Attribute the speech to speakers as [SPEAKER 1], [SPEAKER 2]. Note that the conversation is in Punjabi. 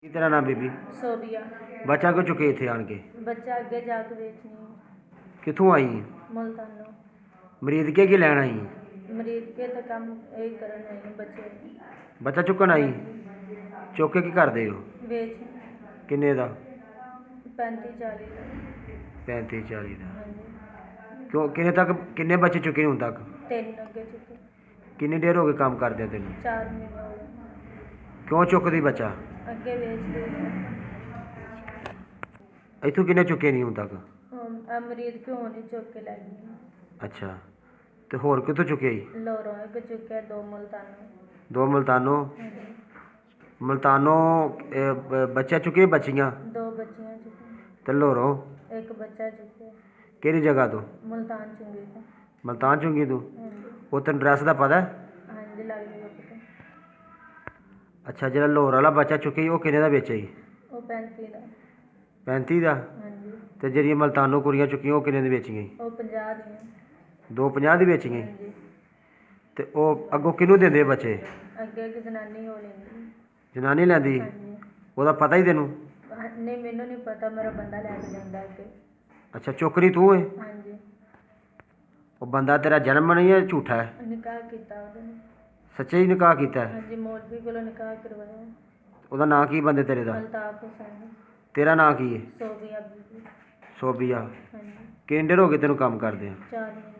[SPEAKER 1] ਕੀ ਤੇਰਾ ਨਾਮ ਬੀਬੀ?
[SPEAKER 2] सोबिया।
[SPEAKER 1] ਬੱਚਾ ਕਿਉਂ ਚੁੱਕੇ ਇੱਥੇ ਆਣ ਕੇ?
[SPEAKER 2] बच्चा अगे जाके बेचनी
[SPEAKER 1] ਕਿੱਥੋਂ ਆਈ ਹੈ?
[SPEAKER 2] मुल्तानों।
[SPEAKER 1] ਮਰੀਦ के ਲੈਣ ਆਈ ਹੈ?
[SPEAKER 2] मरीज के तो काम यही करन है बच्चे
[SPEAKER 1] ਬੱਚਾ ਚੁੱਕਣ ਆਈ? ਚੁੱਕ ਕੇ ਕੀ ਕਰਦੇ ਹੋ?
[SPEAKER 2] बेच
[SPEAKER 1] ਕਿੰਨੇ ਦਾ?
[SPEAKER 2] 35-40
[SPEAKER 1] 35 40 ਦਾ।
[SPEAKER 2] हाँ जी।
[SPEAKER 1] ਕਿਉਂ ਕਿੰਨੇ ਤੱਕ ਕਿੰਨੇ ਬੱਚੇ ਚੁੱਕੇ ਹੁਣ ਤੱਕ?
[SPEAKER 2] 3 अगे चुके।
[SPEAKER 1] ਕਿੰਨੀ ਦੇਰ ਹੋ ਗਈ ਕੰਮ ਕਰਦਿਆਂ ਤੈਨੂੰ?
[SPEAKER 2] 4 महीने हो गए।
[SPEAKER 1] ਕਿਉਂ ਚੁੱਕਦੀ ਬੱਚਾ?
[SPEAKER 2] अगे बेच दे
[SPEAKER 1] ਇੱਥੋਂ ਕਿੰਨੇ ਚੁੱਕੇ ਨਹੀਂ ਹੁਣ ਤੱਕ?
[SPEAKER 2] मरीज क्यों नहीं चुक के लै गई।
[SPEAKER 1] ਅੱਛਾ ਤੇ ਹੋਰ ਕਿੱਥੋਂ ਚੁੱਕੇ ਸੀ?
[SPEAKER 2] लोरों एक चुके 2 मुल्तानों।
[SPEAKER 1] ਦੋ ਮਲਤਾਨੋਂ।
[SPEAKER 2] हाँ जी।
[SPEAKER 1] ਮਲਤਾਨੋਂ ਬੱਚਾ ਚੁੱਕੇ ਬੱਚੀਆਂ
[SPEAKER 2] 2 बच्चियां चुके।
[SPEAKER 1] ਤੇ ਲੋਰੋਂ
[SPEAKER 2] एक बच्चा चुके
[SPEAKER 1] ਕਿਹੜੀ ਜਗ੍ਹਾ ਤੋਂ?
[SPEAKER 2] मुल्तान चुंगी का।
[SPEAKER 1] ਮਲਤਾਨ ਚੁੰਗੀ ਤੋਂ?
[SPEAKER 2] हाँ जी।
[SPEAKER 1] ਉਹ ਤੈਨੂੰ ਐਡਰੈਸ ਦਾ ਪਤਾ ਹੈ?
[SPEAKER 2] हाँ जी लग गया पता।
[SPEAKER 1] ਅੱਛਾ ਜਿਹੜਾ ਲਾਹੌਰ ਵਾਲਾ ਬੱਚਾ ਚੁੱਕੇ ਸੀ ਉਹ ਕਿੰਨੇ ਦਾ ਵੇਚਿਆ ਸੀ?
[SPEAKER 2] वो 35 का।
[SPEAKER 1] 35 ਦਾ।
[SPEAKER 2] हाँ जी।
[SPEAKER 1] ਤੇ ਜਿਹੜੀਆਂ ਮਲਤਾਨੋਂ ਕੁੜੀਆਂ ਚੁੱਕੀਆਂ ਉਹ ਕਿੰਨੇ ਦੀ ਵੇਚੀਆਂ ਸੀ?
[SPEAKER 2] वो 50 दी।
[SPEAKER 1] 250 ਦੀ ਵੇਚੀਆਂ
[SPEAKER 2] हाँ
[SPEAKER 1] ਸੀ?
[SPEAKER 2] जी।
[SPEAKER 1] ਤੇ ਉਹ ਅੱਗੋਂ ਕਿਹਨੂੰ ਦਿੰਦੇ ਬੱਚੇ?
[SPEAKER 2] ਅੱਗੇ ਇੱਕ ਜਨਾਨੀ ਹੋ ਲੈਂਦੀ।
[SPEAKER 1] ਜਨਾਨੀ ਲੈਂਦੀ?
[SPEAKER 2] ਹਾਂਜੀ।
[SPEAKER 1] ਉਹਦਾ ਪਤਾ ਹੀ ਤੈਨੂੰ?
[SPEAKER 2] ਨਹੀਂ ਮੈਨੂੰ ਨਹੀਂ ਪਤਾ, ਮੇਰਾ ਬੰਦਾ ਲੈ ਕੇ ਜਾਂਦਾ ਅੱਗੇ।
[SPEAKER 1] ਅੱਛਾ ਚੁੱਕਣੀ ਤੂੰ ਹੈ?
[SPEAKER 2] ਹਾਂਜੀ।
[SPEAKER 1] ਉਹ ਬੰਦਾ ਤੇਰਾ ਜਨਮ ਨਹੀਂ ਹੈ ਝੂਠਾ ਹੈ?
[SPEAKER 2] ਨਿਕਾਹ ਕੀਤਾ ਉਹਦੇ ਨੇ।
[SPEAKER 1] ਸੱਚੇ ਹੀ ਨਿਕਾਹ ਕੀਤਾ ਹੈ?
[SPEAKER 2] ਹਾਂਜੀ ਮੌਲਵੀ ਕੋਲੋਂ ਨਿਕਾਹ ਕਰਵਾਇਆ।
[SPEAKER 1] ਉਹਦਾ ਨਾਂ ਕੀ ਬੰਦੇ ਤੇਰੇ ਦਾ?
[SPEAKER 2] ਅਲਤਾਫ ਹੁਸੈਨ।
[SPEAKER 1] ਤੇਰਾ ਨਾਂ ਕੀ ਹੈ?
[SPEAKER 2] ਸੋਬੀਆ ਬੀਬੀ।
[SPEAKER 1] ਸੋਬੀਆ।
[SPEAKER 2] ਹਾਂਜੀ।
[SPEAKER 1] ਕਿੰਨੇ ਦਿਨ ਹੋ ਗਏ ਤੈਨੂੰ ਕੰਮ ਕਰਦੇ ਆ?
[SPEAKER 2] 4 ਮਹੀਨੇ।